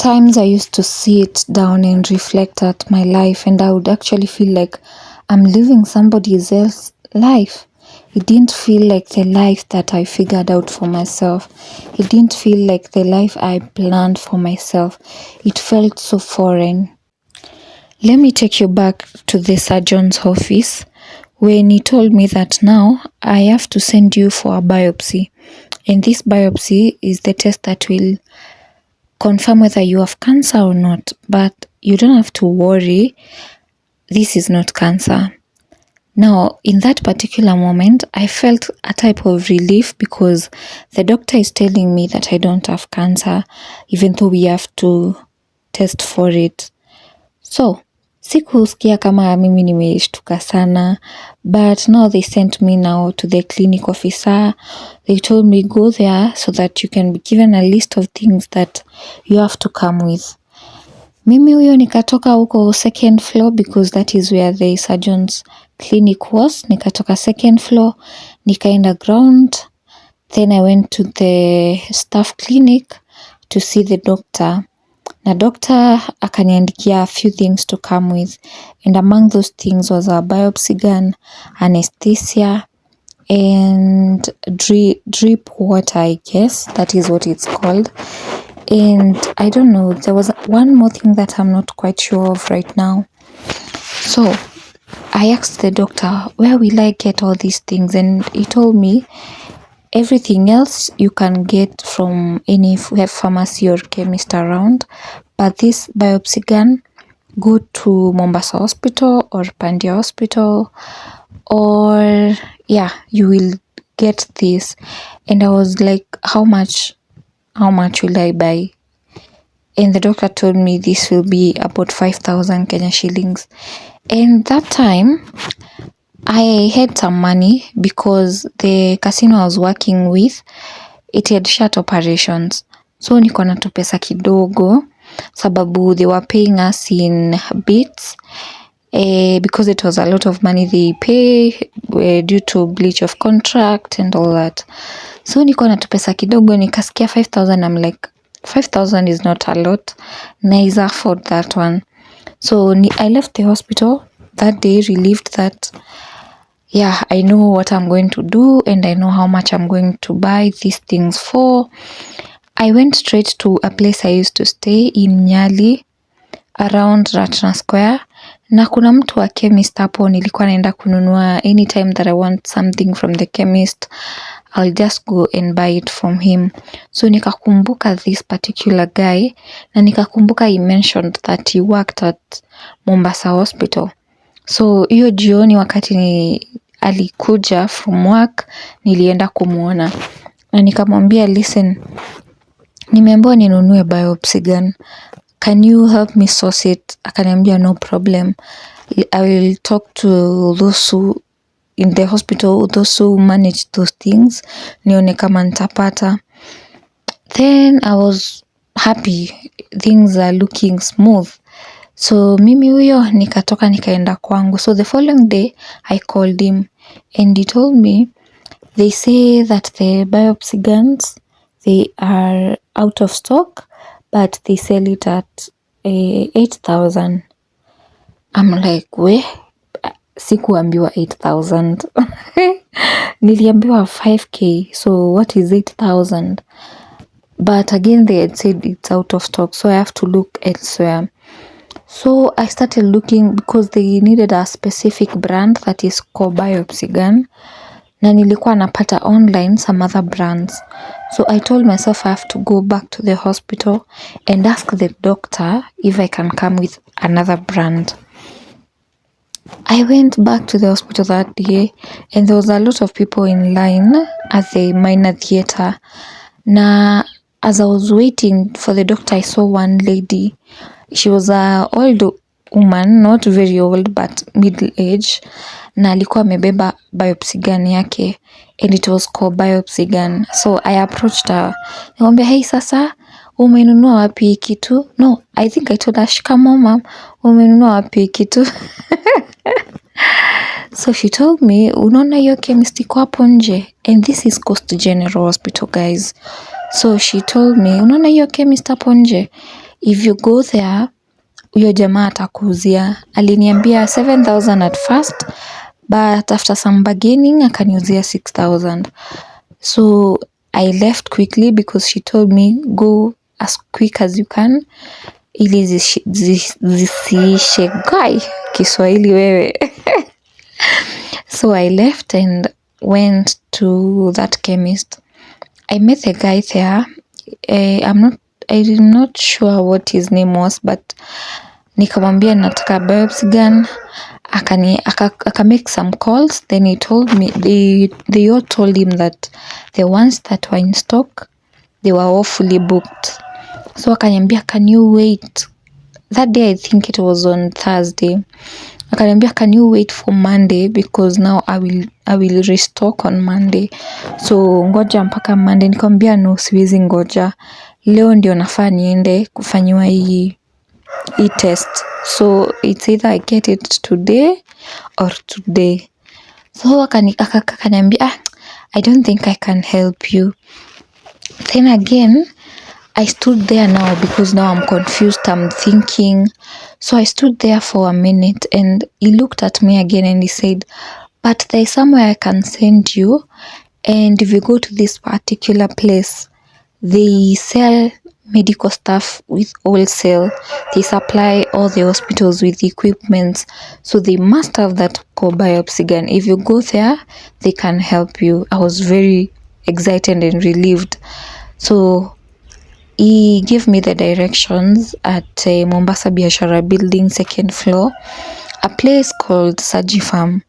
Sometimes I used to sit down and reflect at my life, and I would actually feel like I'm living somebody else's life. It didn't feel like the life that I figured out for myself. It didn't feel like the life I planned for myself. It felt so foreign. Let me take you back to the surgeon's office when he told me that now I have to send you for a biopsy. And this biopsy is the test that will confirm whether you have cancer or not. But you don't have to worry, this is not cancer. Now, in that particular moment, I felt a type of relief because the doctor is telling me that I don't have cancer, even though we have to test for it. So, sikusikia kama mimi nimeshtuka sana, but now they sent me now to the clinic officer. They told me go there so that you can be given a list of things that you have to come with. Mimi huyo nikatoka huko second floor because that is where the surgeon's clinic was. Nikatoka second floor, nikaenda ground. Then I went to the staff clinic to see the doctor. Na doctor akaniandikia a few things to come with. And among those things was a biopsy gun, anesthesia, and drip water, I guess. That is what it's called. And I don't know, there was one more thing that I'm not quite sure of right now. So I asked the doctor, where will I get all these things? And he told me, everything else you can get from any pharmacy or chemist around. But this biopsy gun, go to Mombasa Hospital or Pandia Hospital, or yeah, you will get this. And I was like, how much will I buy? And the doctor told me this will be about 5,000 Kenya shillings. And that time, I had some money because the casino I was working with, it had shut operations. So niko na tu pesa kidogo, sababu they were paying us in bits. Because it was a lot of money they pay due to breach of contract and all that. So niko na tu pesa kidogo, nikasikia 5,000. I'm like, 5,000 is not a lot. Naeza afford that one. So I left the hospital that day relieved that, yeah, I know what I'm going to do and I know how much I'm going to buy these things for. I went straight to a place I used to stay in Nyali around Ratna Square. Na kuna mtu wa chemist hapo nilikuwa naenda kununua anytime that I want something from the chemist. I'll just go and buy it from him. So nikakumbuka this particular guy na nikakumbuka he mentioned that he worked at Mombasa Hospital. So hiyo jioni wakati alikuja from work nilienda kumuona. Na nikamwambia, listen, nimeambiwa ninunue biopsy gun. Can you help me source it? Akaniambia no problem. I will talk to those who in the hospital, those who manage those things, nione kama nitapata. Then I was happy. Things are looking smooth. So mimi huyo nikatoka nikaenda kwangu. So the following day I called him and he told me they say that the biopsy guns, they are out of stock, but they sell it at 8,000. I'm like, we? Sikuambiwa 8,000. Niliambiwa 5k. So what is 8,000? But again, they had said it's out of stock. So I have to look elsewhere. So I started looking because they needed a specific brand that is called biopsy gun. Na nilikuwa napata online some other brands. So I told myself I have to go back to the hospital and ask the doctor if I can come with another brand. I went back to the hospital that day and there was a lot of people in line at the minor theater. Na as I was waiting for the doctor, I saw one lady. She was an old woman, not very old but middle age. Na alikuwa amebeba biopsy gun yake and it was called biopsy gun. So I approached her. Nikamwambia, hey, sasa umenunua wapi kitu? No, I think I told her, shikamoo mom, umenunua wapi kitu? So she told me, unaona hiyo chemist iko hapo nje, and this is Coast General Hospital, guys. So she told me, unaona hiyo chemist hapo nje, if you go there, huyo jamaa atakuuzia. Aliniambia 7,000 at first, but after some bargaining akaniuzia 6,000. So I left quickly because she told me go as quick as you can ili zisiishe. Guy, Kiswahili wewe. So I left and went to that chemist. I met the guy there. I'm not sure what his name was, but nikamwambia nataka biopsy gun. Aka make some calls. Then he told me, they all told him that the ones that were in stock, they were all fully booked. So akaniambia, can you wait? That day I think it was on Thursday. Akaniambia, can you wait for Monday, because now I will restock on Monday. So ngoja mpaka Monday. Nikamwambia no, siwezi ngoja. Leo ndio nafaa niende kufanywa hii test. So it's either I get it today or today. So akaniambia, I don't think I can help you. Then again, I stood there now because now I'm confused, I'm thinking. So I stood there for a minute and he looked at me again and he said, but there's somewhere I can send you, and if you go to this particular place, they sell medical stuff with wholesale. They supply all the hospitals with equipment, so they must have that biopsy gun. If you go there, they can help you. I was very excited and relieved. So he gave me the directions at Mombasa Biashara building, 2nd floor, a place called Saji Farm.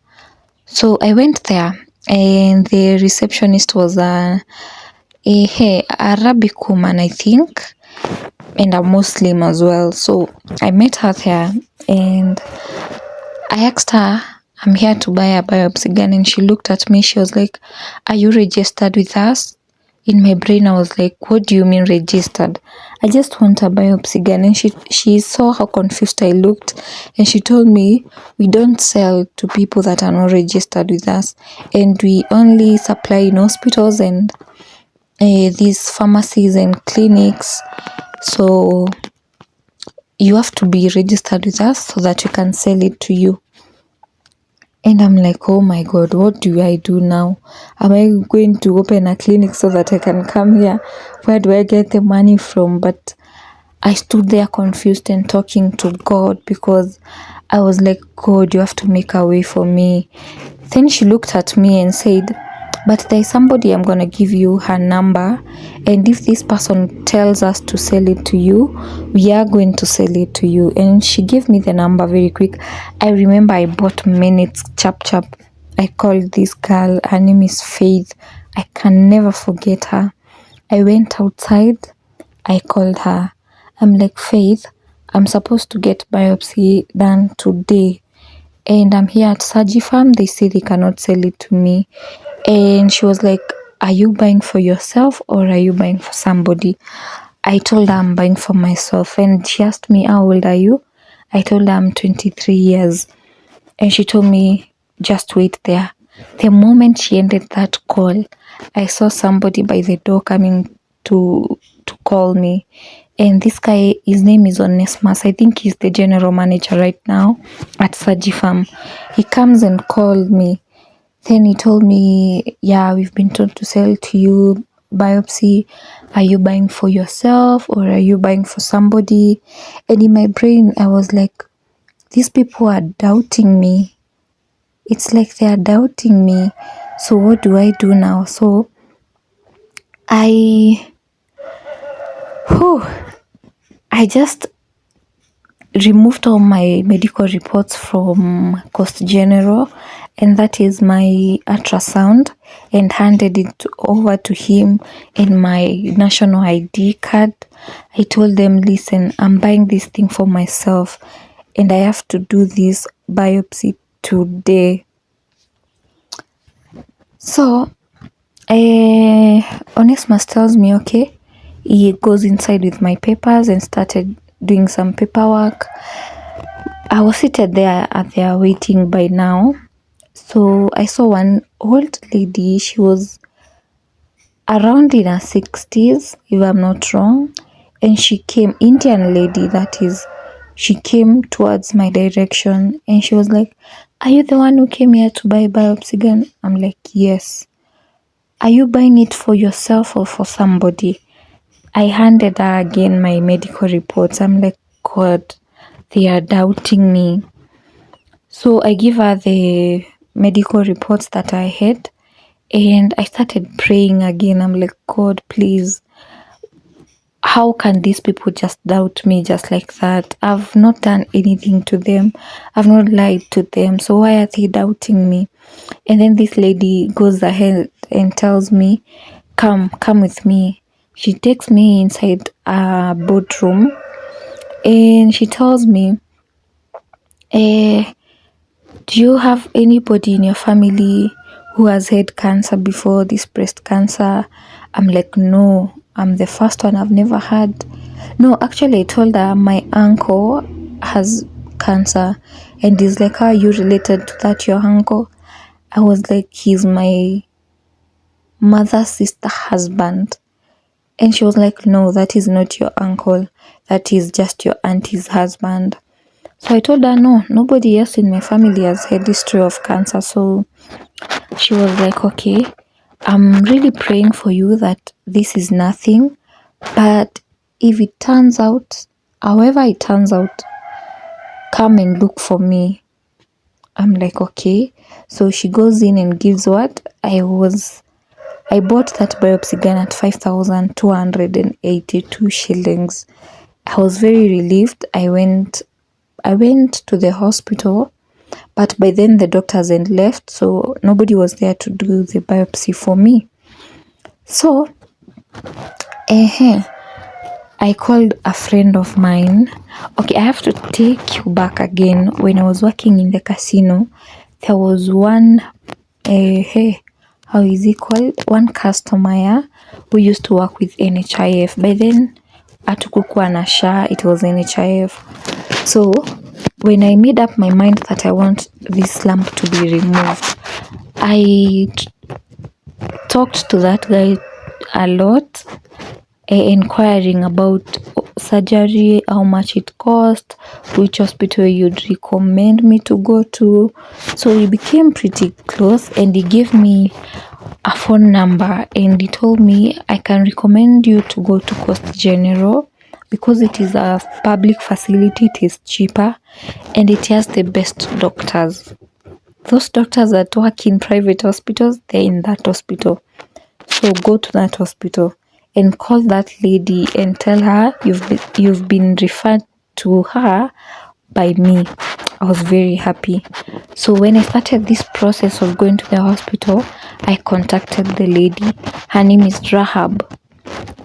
So I went there and the receptionist was a Arabic woman, I think, and a Muslim as well. So I met her there and I asked her, I'm here to buy a biopsy gun, and she looked at me. She was like, are you registered with us? In my brain, I was like, what do you mean registered? I just want a biopsy gun. And she saw how confused I looked, and she told me, we don't sell to people that are not registered with us, and we only supply in hospitals and these pharmacies and clinics. So you have to be registered with us so that we can sell it to you. And I'm like, oh my God, what do I do now? Am I going to open a clinic so that I can come here? Where do I get the money from? But I stood there confused and talking to God, because I was like, God, you have to make a way for me. Then she looked at me and said, but there's somebody, I'm going to give you her number, and if this person tells us to sell it to you, we are going to sell it to you. And she gave me the number very quick. I remember I bought minutes, chap. I called this girl, her name is Faith. I can never forget her. I went outside, I called her. I'm like, Faith, I'm supposed to get biopsy done today, and I'm here at Saji Farm. They say they cannot sell it to me. And she was like, are you buying for yourself or are you buying for somebody? I told her I'm buying for myself. And she asked me, how old are you? I told her I'm 23 years. And she told me, just wait there. The moment she ended that call, I saw somebody by the door coming to call me. And this guy, his name is Onesmus. I think he's the general manager right now at Saji Farm. He comes and called me. Then he told me, yeah, we've been told to sell to you biopsy. Are you buying for yourself or are you buying for somebody? And in my brain, I was like, these people are doubting me. It's like they are doubting me. So what do I do now? So I just removed all my medical reports from Coast General, and that is my ultrasound, and handed it over to him in my national ID card. I told them, listen, I'm buying this thing for myself and I have to do this biopsy today. So Onesmus tells me, okay. He goes inside with my papers and started doing some paperwork. I was seated there at their waiting by now. So I saw one old lady. She was around in her 60s, if I'm not wrong. and she came, Indian lady that is, she came towards my direction and she was like, "Are you the one who came here to buy biopsy gun?" I'm like, "Yes." "Are you buying it for yourself or for somebody?" I handed her again my medical reports. I'm like, God, they are doubting me. So I give her the medical reports that I had and I started praying again. I'm like, God, please, how can these people just doubt me just like that? I've not done anything to them. I've not lied to them. So why are they doubting me? And then this lady goes ahead and tells me, come with me. She takes me inside a boardroom and she tells me, do you have anybody in your family who has had cancer before, this breast cancer? I'm like, no, I'm the first one. I've never had. No, actually, I told her my uncle has cancer, and he's like, how are you related to that, your uncle? I was like, he's my mother's sister husband. And she was like, no, that is not your uncle. That is just your auntie's husband. So I told her, no, nobody else in my family has had history of cancer. So she was like, okay, I'm really praying for you that this is nothing. But if it turns out, however it turns out, come and look for me. I'm like, okay. So she goes in and gives what? I bought that biopsy gun at 5,282 shillings. I was very relieved. I went to the hospital, but by then the doctors had left, so nobody was there to do the biopsy for me. So, I called a friend of mine. Okay, I have to take you back again. When I was working in the casino, there was one, how is it called? One customer who used to work with NHIF. By then, hatukukuwa na SHA, it was NHIF. So, when I made up my mind that I want this lump to be removed, I talked to that guy a lot, inquiring about surgery, how much it cost, which hospital you'd recommend me to go to. So we became pretty close and he gave me a phone number and he told me I can recommend you to go to Coast General because it is a public facility, it is cheaper and it has the best doctors. Those doctors that work in private hospitals, they're in that hospital. So go to that hospital and call that lady and tell her you've been referred to her by me. I was very happy. So when I started this process of going to the hospital, I contacted the lady. Her name is Rahab.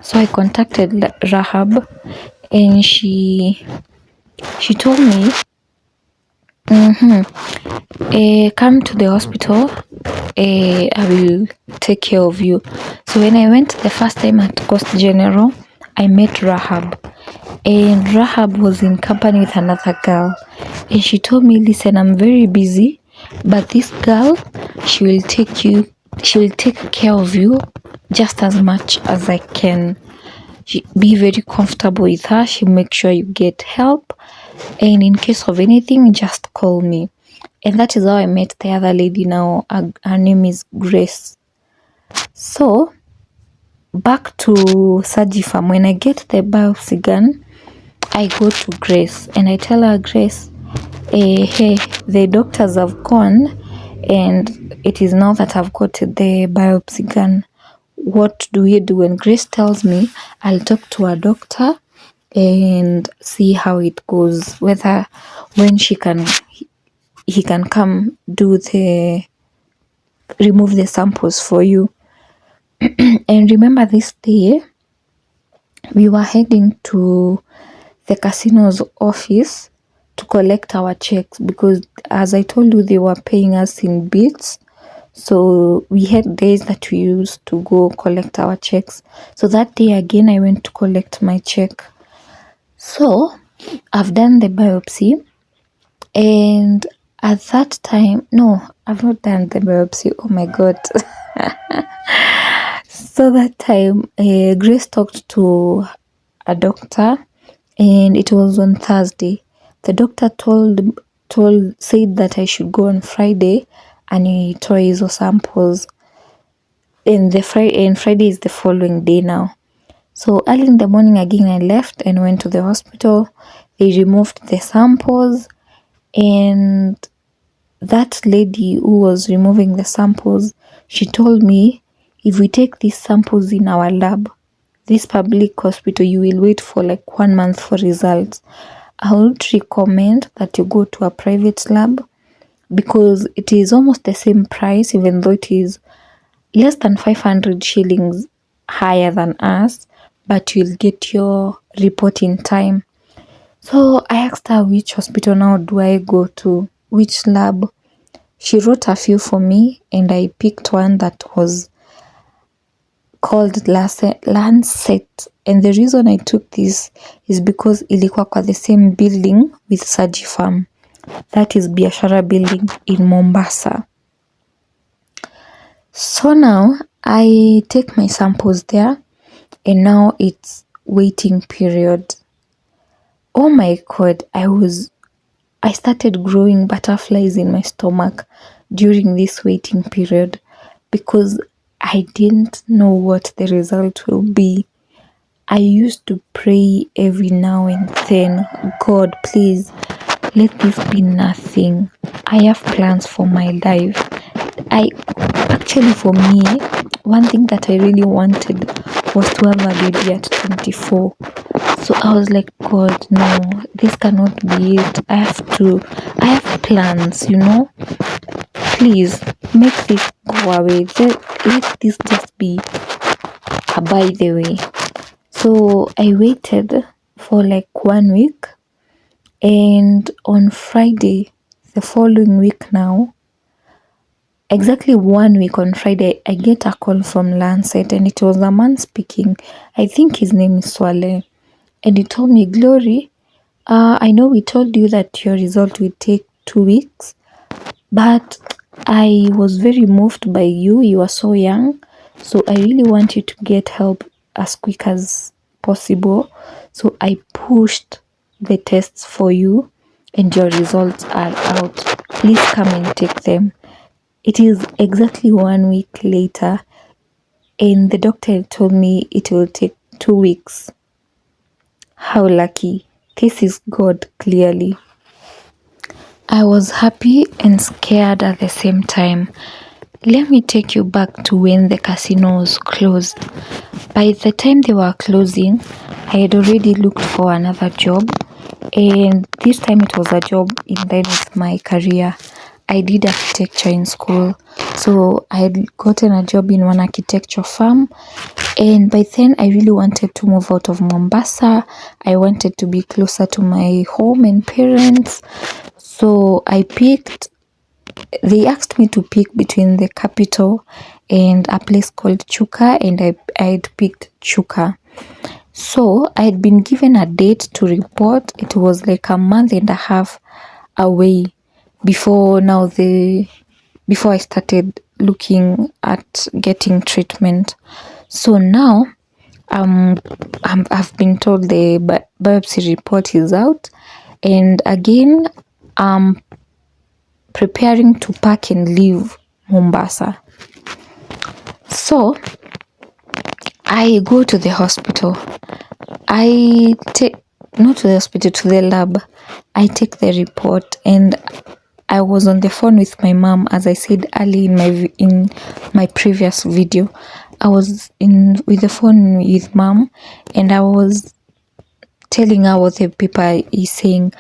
So I contacted Rahab and she told me, come to the hospital, I will take care of you. So when I went the first time at Coast General, I met Rahab. And Rahab was in company with another girl. And she told me, listen, I'm very busy, but this girl, she will take care of you just as much as I can. Be very comfortable with her. She'll make sure you get help. And in case of anything, just call me. And that is how I met the other lady now. Her name is Grace. So, back to Sajifam. When I get the biopsy gun, I go to Grace and I tell her, Grace, hey, the doctors have gone and it is now that I've got the biopsy gun. What do we do? And Grace tells me, I'll talk to a doctor and see how it goes, whether when he can come remove the samples for you. And remember this day, we were heading to the casino's office to collect our checks because, as I told you, they were paying us in bits. So we had days that we used to go collect our checks. So that day again, I went to collect my check. So I've done the biopsy, and at that time, no, I've not done the biopsy. Oh my God. So that time, Grace talked to a doctor, and it was on Thursday. The doctor said that I should go on Friday and nitoe hizo samples. And Friday is the following day now. So early in the morning again, I left and went to the hospital. They removed the samples, and that lady who was removing the samples, she told me, if we take these samples in our lab, this public hospital, you will wait for like 1 month for results. I would recommend that you go to a private lab, because it is almost the same price, even though it is less than 500 shillings higher than us, but you'll get your report in time. So I asked her, which hospital now do I go to, which lab? She wrote a few for me, and I picked one that was called Lancet. And the reason I took this is because ilikuwa kwa the same building with Sajifarm. That is Biashara building in Mombasa. So now I take my samples there, and now it's waiting period. Oh my God, I started growing butterflies in my stomach during this waiting period, because I didn't know what the result will be. I used to pray every now and then, God, please, let this be nothing. I have plans for my life. For me, one thing that I really wanted was to have a baby at 24. So I was like, God, no, this cannot be it. I have plans, Please, make this go away. Let this just be a by the way. So I waited for like 1 week, and on Friday, the following week now, exactly 1 week on Friday, I get a call from Lancet, and it was a man speaking. I think his name is Swale. And he told me, Glory, I know we told you that your result will take 2 weeks, but I was very moved by you. You are so young, so I really want you to get help as quick as possible. So I pushed the tests for you, and your results are out. Please come and take them. It is exactly 1 week later, and the doctor told me it will take 2 weeks. How lucky. This is God, clearly. I was happy and scared at the same time. Let me take you back to when the casinos closed. By the time they were closing, I had already looked for another job, and this time it was a job in line with my career. I did architecture in school, so I had gotten a job in one architecture firm, and by then I really wanted to move out of Mombasa. I wanted to be closer to my home and parents, so they asked me to pick between the capital and a place called Chuka, and I had picked Chuka. So I had been given a date to report. It was like a month and a half away before I started looking at getting treatment. So now I've been told the biopsy report is out, and again I'm preparing to pack and leave Mombasa. So I go to the hospital. Not to the hospital, to the lab. I take the report, and I was on the phone with my mom, as I said early in my previous video. I was with the phone with mom, and I was telling her what the paper is saying.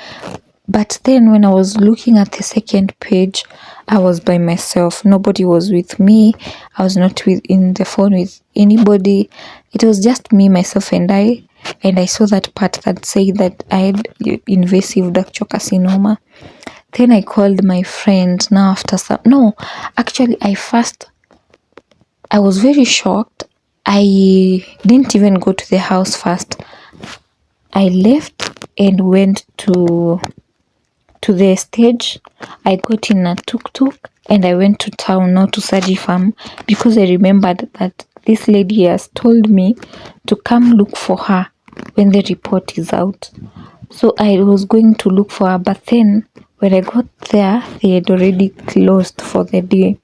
But then when I was looking at the second page, I was by myself. Nobody was with me. I was not in the phone with anybody. It was just me, myself, and I. And I saw that part that said that I had invasive ductal carcinoma. Then I called my friend. Now after I was very shocked. I didn't even go to the house first. I left and went to the stage. I got in a tuk-tuk and I went to town, not to Sajifarm, because I remembered that this lady has told me to come look for her when the report is out. So I was going to look for her, but then when I got there, they had already closed for the day.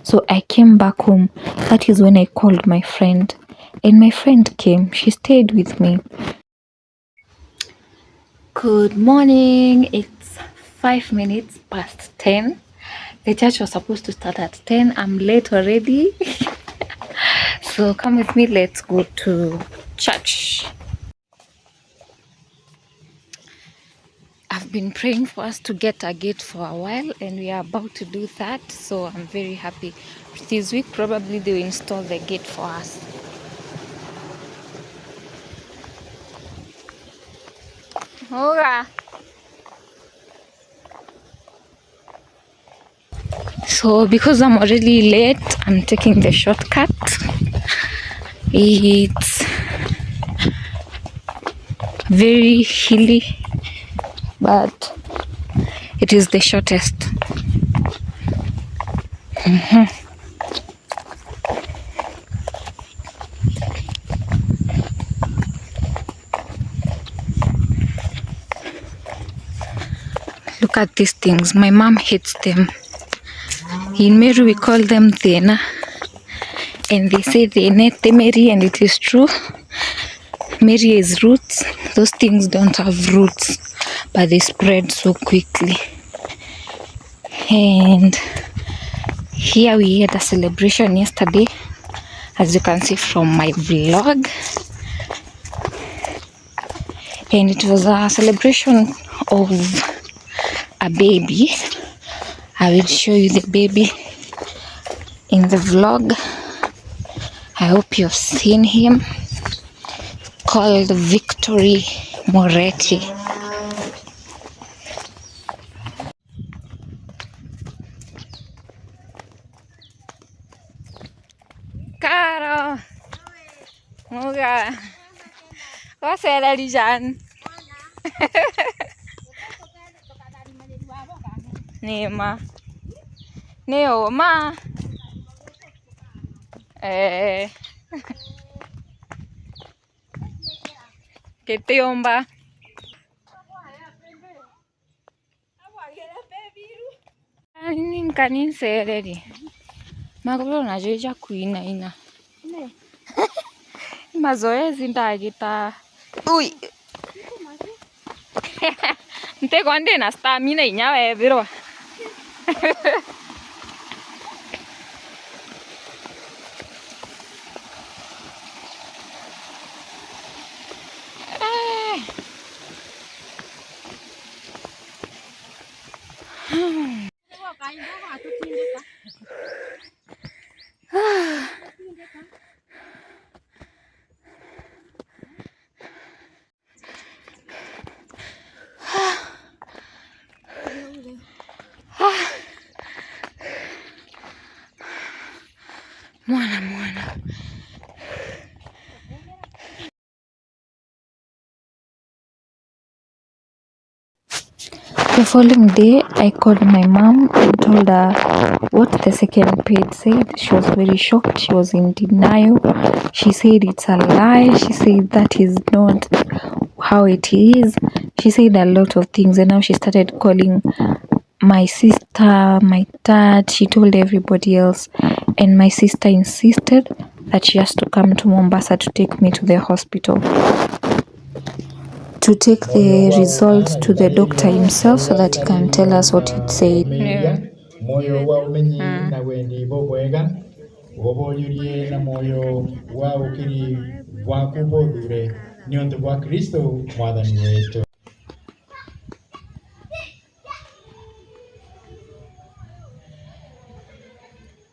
So I came back home. That is when I called my friend, and my friend came. She stayed with me. Good morning. It's 5 minutes past 10. The church was supposed to start at 10. I'm late already. So come with me. Let's go to church. I've been praying for us to get a gate for a while, and we are about to do that. So I'm very happy. This week probably they will install the gate for us. Hola. So because I'm already late, I'm taking the shortcut. It's very hilly, but it is the shortest. Look at these things. My mom hates them. In Meru we call them thena, and they say thene temeri, and it is true. Mary is roots. Those things don't have roots, but they spread so quickly. And here we had a celebration yesterday, as you can see from my vlog, and it was a celebration of a baby. I will show you the baby in the vlog. I hope you've seen him. Called Victory Moretti. Caro, muga, what's that, Jan? Nema, Neoma. Que te omba. Kanin sereri. Magolo na jeja kuina ina. Mazoezi ndagita. Ui. Nte konde na stamina inyawe biro. Mwana. The following day, I called my mom and told her what the second page said. She was very shocked. She was in denial. She said it's a lie. She said that is not how it is. She said a lot of things, and now she started calling my sister, my dad. She told everybody else, and my sister insisted that she has to come to Mombasa to take me to the hospital, to take the result to the doctor himself so that he can tell us what it said. Moyo wa umenyi na wendi bobwega wobolyulie na moyo wa ukiri bwakubodhure nionto bwa Kristo mwathani wetu.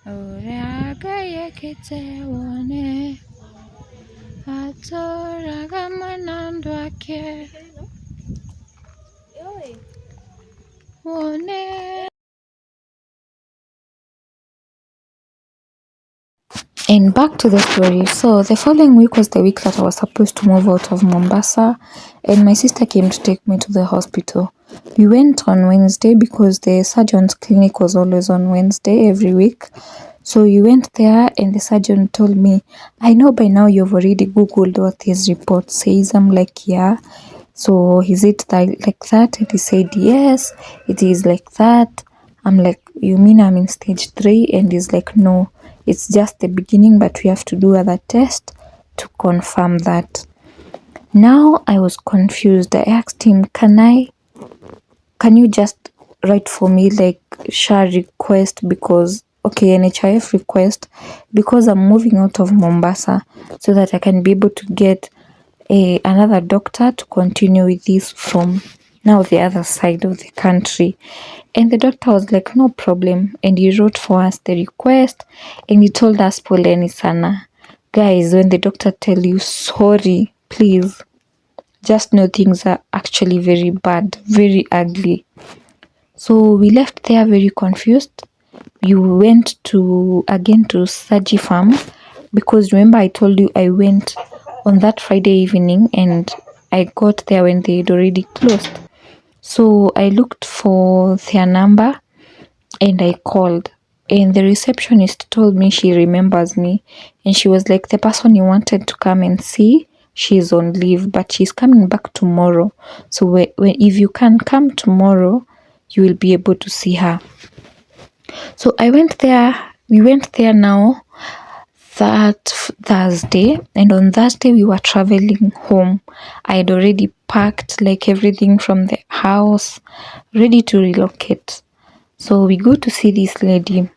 Uragayekete wone atoraga manando ake wone. And back to the story. So the following week was the week that I was supposed to move out of Mombasa, and my sister came to take me to the hospital. We went on Wednesday because the surgeon's clinic was always on Wednesday every week. So we went there and the surgeon told me, I know by now you've already Googled what his report says. I'm like, yeah. So is it like that? And he said, yes, it is like that. I'm like, you mean I'm in stage 3? And he's like, no, it's just the beginning, but we have to do other tests to confirm that. Now I was confused. I asked him, can you just write for me like SHA request, because NHIF request, because I'm moving out of Mombasa, so that I can be able to get another doctor to continue with this from now the other side of the country. And the doctor was like, no problem, and he wrote for us the request and he told us, poleni sana guys. When the doctor tell you sorry, please just know things are actually very bad, very ugly. So we left there very confused. We went to Saji Farm, because remember I told you I went on that Friday evening and I got there when they had already closed. So I looked for their number and I called, and the receptionist told me she remembers me, and she was like, the person you wanted to come and see, she's on leave, but she's coming back tomorrow. So if you can come tomorrow, you will be able to see her. So we went there now that Thursday, and on Thursday we were traveling home. I had already packed like everything from the house, ready to relocate. So we go to see this lady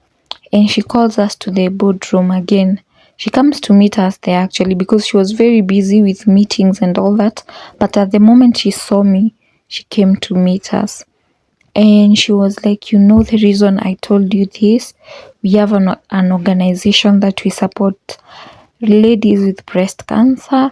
and she calls us to the boardroom again. She comes to meet us there actually, because she was very busy with meetings and all that. But at the moment she saw me, she came to meet us. And she was like, the reason I told you this, we have an organization that we support ladies with breast cancer,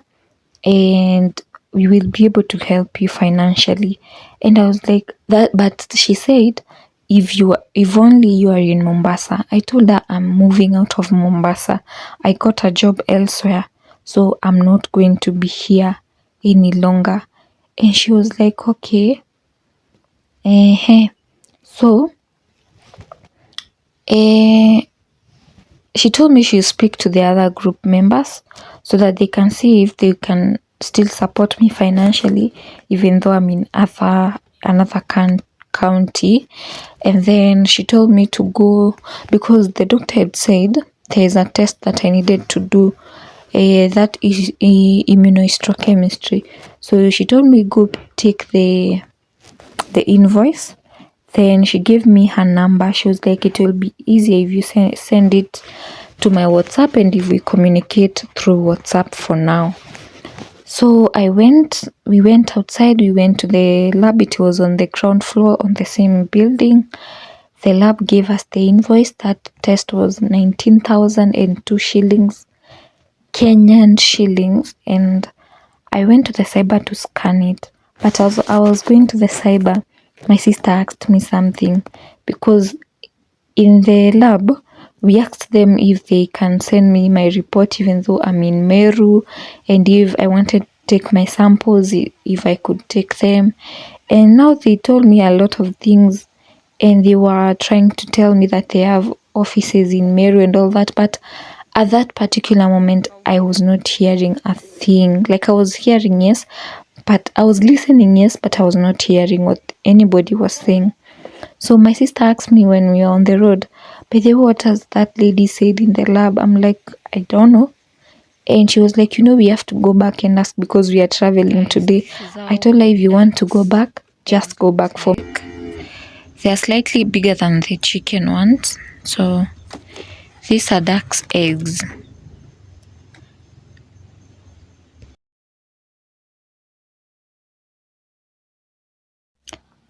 and we will be able to help you financially. And I was like, that, but she said, if only you are in Mombasa. I told her I'm moving out of Mombasa. I got a job elsewhere, so I'm not going to be here any longer. And she was like, okay. So she told me she'll speak to the other group members so that they can see if they can still support me financially, even though I'm in another county. And then she told me to go, because the doctor had said there's a test that I needed to do, that is immunohistochemistry. So she told me go take the invoice. Then she gave me her number. She was like, it will be easier if you send it to my WhatsApp, and if we communicate through WhatsApp for now. So we went outside, we went to the lab. It was on the ground floor on the same building. The lab gave us the invoice. That test was 19,002 shillings, Kenyan shillings, and I went to the cyber to scan it. But as I was going to the cyber, my sister asked me something, because in the lab, we asked them if they can send me my report even though I'm in Meru, and if I wanted to take my samples, if I could take them. And now they told me a lot of things, and they were trying to tell me that they have offices in Meru and all that, but at that particular moment, I was not hearing a thing. Like, I was hearing, yes, but I was listening, yes, but I was not hearing what anybody was saying. So my sister asked me when we were on the road, by the way, what has that lady said in the lab? I'm like, I don't know. And she was like, we have to go back and ask, because we are traveling today. I told her, if you want to go back, just go back for me. They are slightly bigger than the chicken ones. So these are duck's eggs.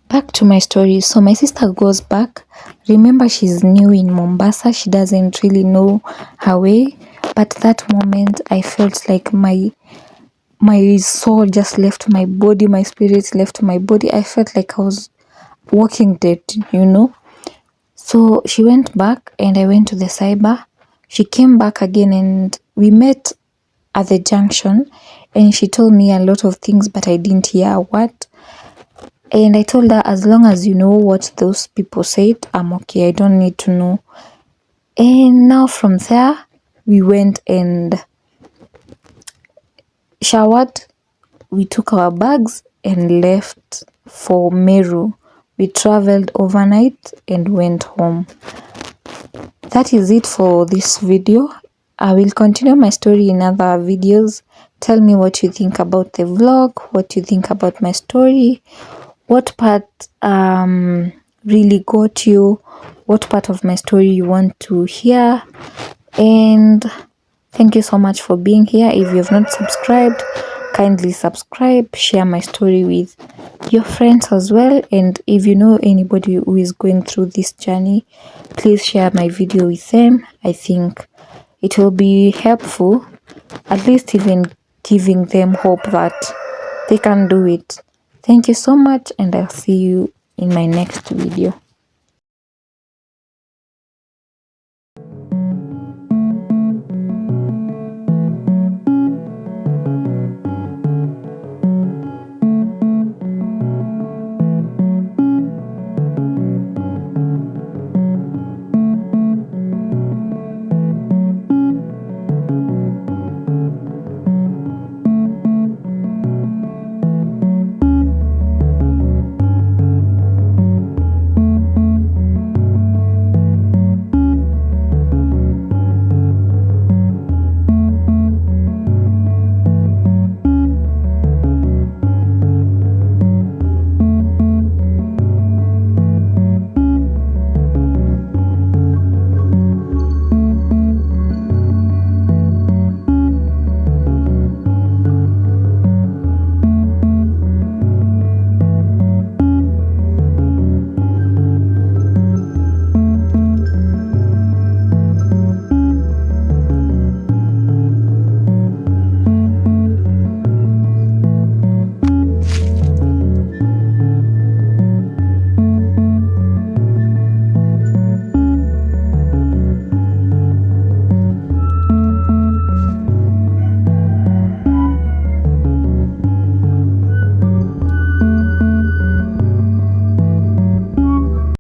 Back to my story. So my sister goes back. Remember, she's new in Mombasa. She doesn't really know her way. But that moment, I felt like my soul just left my body. My spirit left my body. I felt like I was walking dead, So she went back and I went to the cyber. She came back again and we met at the junction, and she told me a lot of things, but I didn't hear a word. And I told her, as long as you know what those people said, I'm okay. I don't need to know And now from there, we went and showered. We took our bags and left for Meru. We traveled overnight and went home. That is it for this video. I will continue my story in other videos. Tell me what you think about the vlog, what you think about my story, what part really got you, what part of my story you want to hear. And thank you so much for being here. If you have not subscribed, kindly subscribe, share my story with your friends as well. And if you know anybody who is going through this journey, please share my video with them. I think it will be helpful, at least even giving them hope that they can do it. Thank you so much, and I'll see you in my next video.